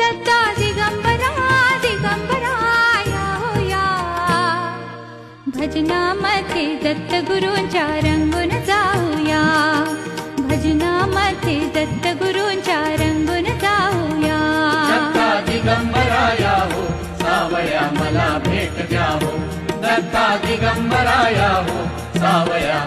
दत्ता दिगंबरा दिगंबरा या हो या, भजनामध्ये दत्त गुरूंच्या रंगून जाऊया, भजनामध्ये दत्त गुरूंच्या रंगून जाऊया। दत्ता दिगंबरा या हो, सावळ्या मला भेट द्या हो, दत्ता दिगंबरा या हो, सावळ्या